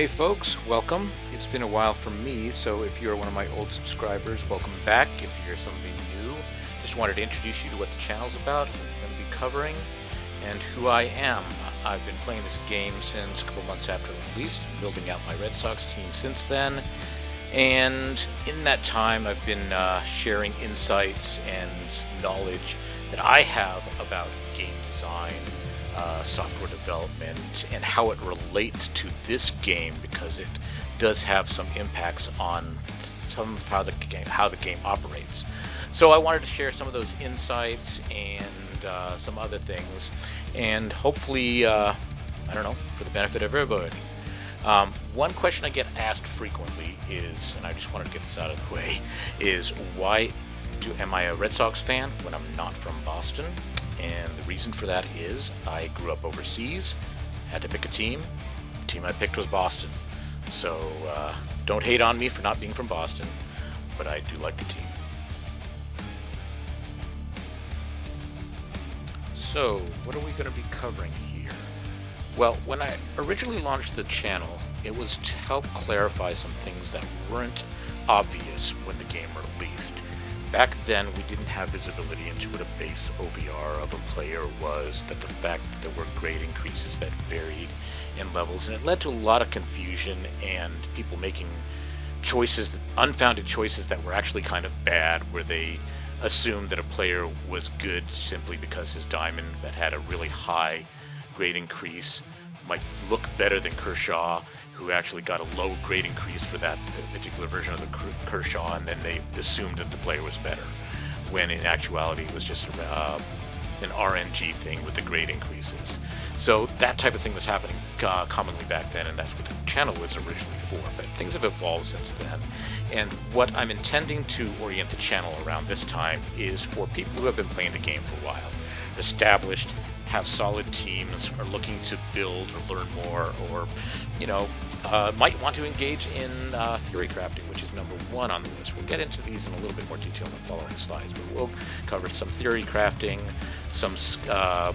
Hey folks, welcome. It's been a while for me, so if you're one of my old subscribers, welcome back. If you're somebody new, just wanted to introduce you to what the channel's about, what I'm going to be covering, and who I am. I've been playing this game since a couple months after release, building out my Red Sox team since then, and in that time I've been sharing insights and knowledge that I have about game design, software development, and how it relates to this game, because it does have some impacts on some of how the game operates. So I wanted to share some of those insights and some other things, and hopefully, I don't know, for the benefit of everybody. One question I get asked frequently is, and I just wanted to get this out of the way, is am I a Red Sox fan when I'm not from Boston? And the reason for that is I grew up overseas, had to pick a team. The team I picked was Boston. So don't hate on me for not being from Boston, but I do like the team. So what are we going to be covering here? Well, when I originally launched the channel, it was to help clarify some things that weren't obvious when the game released. Back then, we didn't have visibility into what a base OVR of a player was, that the fact that there were grade increases that varied in levels, and it led to a lot of confusion and people making choices, unfounded choices that were actually kind of bad, where they assumed that a player was good simply because his diamond that had a really high grade increase might look better than Kershaw, who actually got a low grade increase for that particular version of the Kershaw, and then they assumed that the player was better, when in actuality it was just an RNG thing with the grade increases. So that type of thing was happening commonly back then, and that's what the channel was originally for, but things have evolved since then. And what I'm intending to orient the channel around this time is for people who have been playing the game for a while, established, have solid teams, are looking to build or learn more, or might want to engage in theory crafting, which is number one on the list. We'll get into these in a little bit more detail in the following slides, but we'll cover some theory crafting, some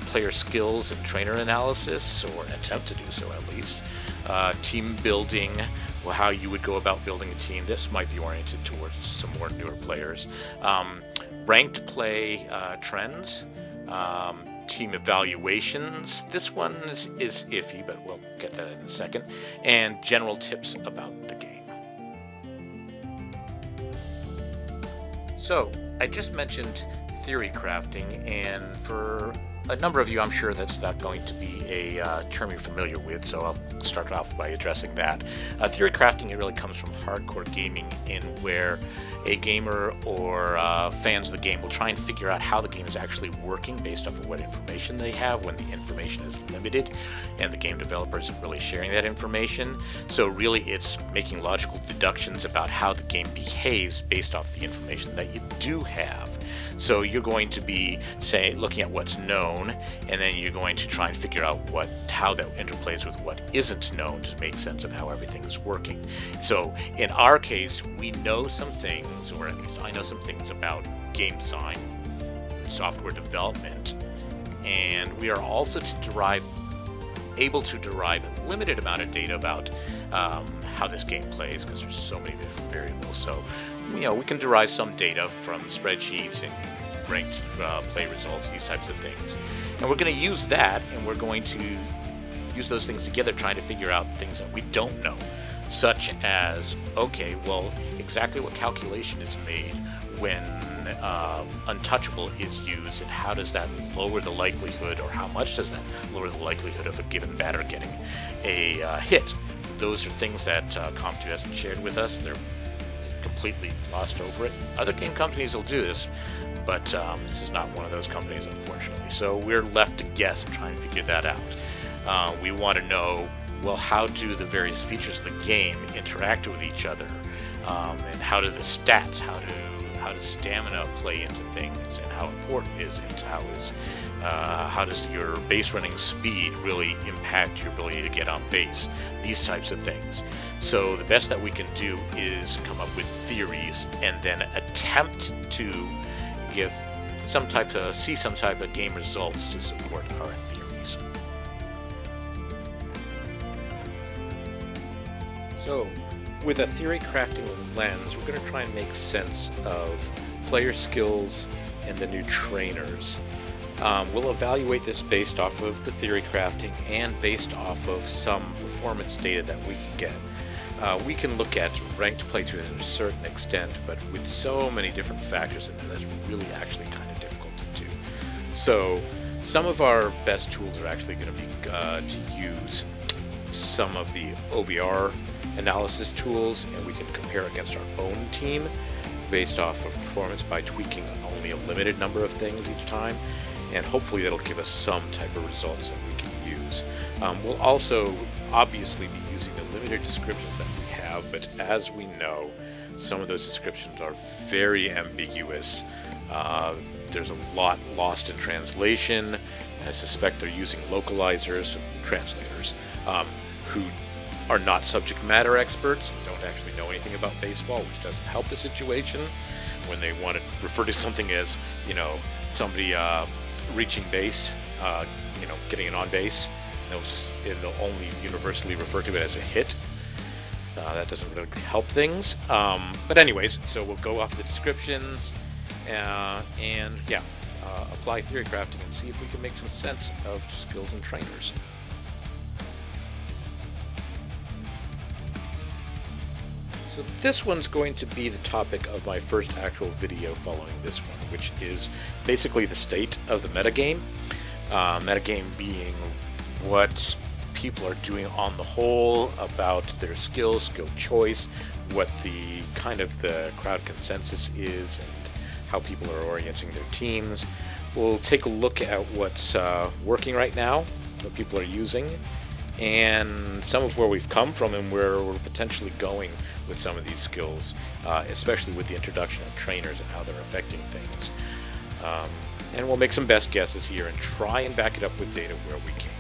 player skills and trainer analysis, or attempt to do so at least, team building, well, how you would go about building a team. This might be oriented towards some more newer players. Ranked play trends, team evaluations. This one is iffy, but we'll get that in a second. And general tips about the game. So I just mentioned theory crafting, and for a number of you, I'm sure that's not going to be a term you're familiar with, so I'll start off by addressing that. Theory crafting, it really comes from hardcore gaming, in where a gamer or fans of the game will try and figure out how the game is actually working based off of what information they have, when the information is limited and the game developer isn't really sharing that information. So really it's making logical deductions about how the game behaves based off the information that you do have. So you're going to be, say, looking at what's known, and then you're going to try and figure out how that interplays with what isn't known to make sense of how everything is working. So in our case, we know some things, or at least I know some things about game design, software development, and we are also able to derive a limited amount of data about how this game plays, because there's so many different variables. So we can derive some data from spreadsheets and ranked play results, these types of things, and we're going to use that, and we're going to use those things together, trying to figure out things that we don't know, such as, okay, well, exactly what calculation is made when untouchable is used, and how does that lower the likelihood, or how much does that lower the likelihood of a given batter getting a hit. Those are things that Comp2 hasn't shared with us. They're completely glossed over it. Other game companies will do this, but this is not one of those companies, unfortunately. So we're left to guess and try and figure that out. We want to know, well, how do the various features of the game interact with each other, and how do the stats, how does stamina play into things, and how important is it? How does your base running speed really impact your ability to get on base? These types of things. So the best that we can do is come up with theories, and then attempt to see some type of game results to support our theories. So, with a theory crafting lens, we're going to try and make sense of player skills and the new trainers. We'll evaluate this based off of the theory crafting and based off of some performance data that we can get. We can look at ranked play to a certain extent, but with so many different factors in there, that's really actually kind of difficult to do. So some of our best tools are actually going to be to use some of the OVR analysis tools, and we can compare against our own team based off of performance by tweaking only a limited number of things each time, and hopefully that'll give us some type of results that we can use. We'll also obviously be using the limited descriptions that we have, but as we know, some of those descriptions are very ambiguous. There's a lot lost in translation, and I suspect they're using localizers, translators, who are not subject matter experts and don't actually know anything about baseball, which doesn't help the situation when they want to refer to something as, somebody reaching base, getting an on base. They'll only universally refer to it as a hit. That doesn't really help things. But anyways, so we'll go off the descriptions and apply theory crafting and see if we can make some sense of skills and trainers. So this one's going to be the topic of my first actual video following this one, which is basically the state of the metagame. Metagame being what people are doing on the whole about their skills, skill choice, what the kind of the crowd consensus is, and how people are orienting their teams. We'll take a look at what's working right now, what people are using, and some of where we've come from and where we're potentially going with some of these skills, especially with the introduction of trainers and how they're affecting things. And we'll make some best guesses here and try and back it up with data where we can.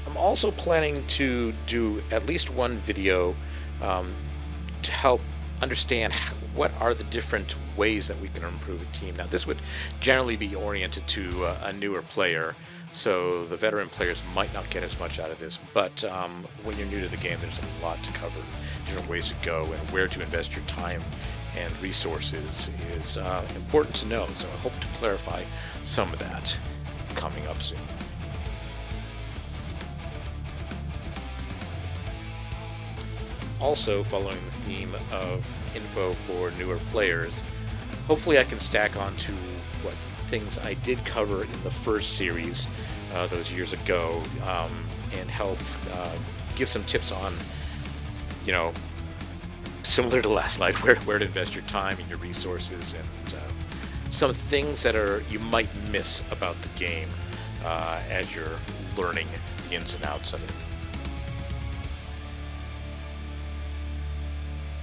I'm also planning to do at least one video to help understand what are the different ways that we can improve a team. Now, this would generally be oriented to a newer player, so the veteran players might not get as much out of this, but when you're new to the game, there's a lot to cover, different ways to go, and where to invest your time and resources is important to know, so I hope to clarify some of that coming up soon. Also, following the theme of info for newer players, hopefully I can stack onto what things I did cover in the first series those years ago, and help give some tips on, similar to last night, where to invest your time and your resources, and some things that you might miss about the game as you're learning the ins and outs of it.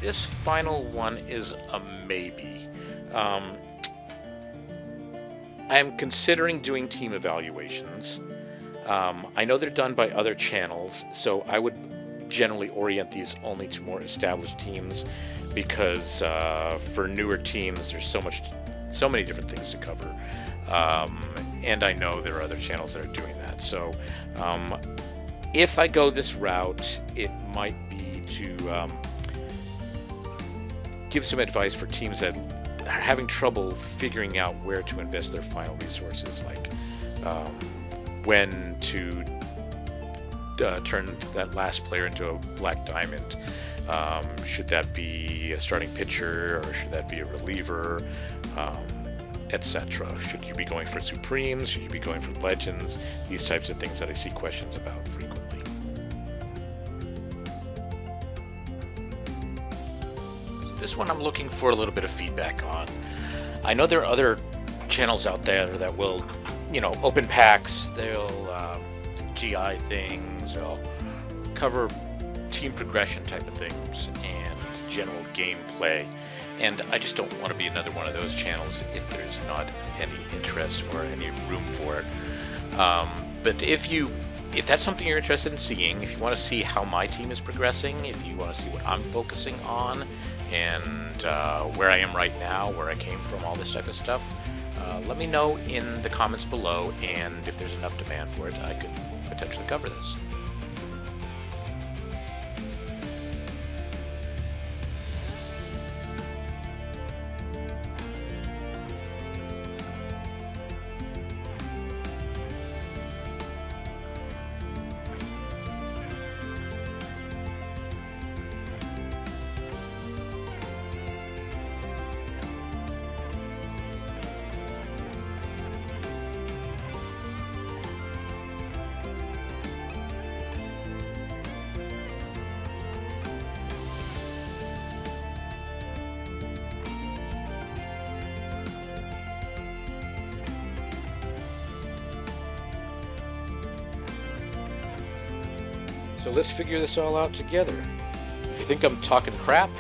This final one is a maybe. I am considering doing team evaluations. I know they're done by other channels, so I would generally orient these only to more established teams, because for newer teams there's so many different things to cover, and I know there are other channels that are doing that. So if I go this route, it might be to give some advice for teams that are having trouble figuring out where to invest their final resources, like when to turn that last player into a black diamond. Should that be a starting pitcher, or should that be a reliever, etc. Should you be going for supremes? Should you be going for legends? These types of things that I see questions about frequently. This one I'm looking for a little bit of feedback on. I know there are other channels out there that will, open packs, they'll GI things, they'll cover team progression type of things and general gameplay. And I just don't want to be another one of those channels if there's not any interest or any room for it. But if that's something you're interested in seeing, if you want to see how my team is progressing, if you want to see what I'm focusing on, and where I am right now, where I came from, all this type of stuff, let me know in the comments below, and if there's enough demand for it, I could potentially cover this. So let's figure this all out together. If you think I'm talking crap,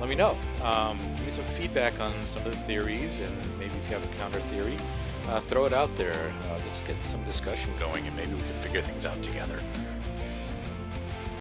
let me know. Give me some feedback on some of the theories, and maybe if you have a counter theory, throw it out there. Let's get some discussion going, and maybe we can figure things out together.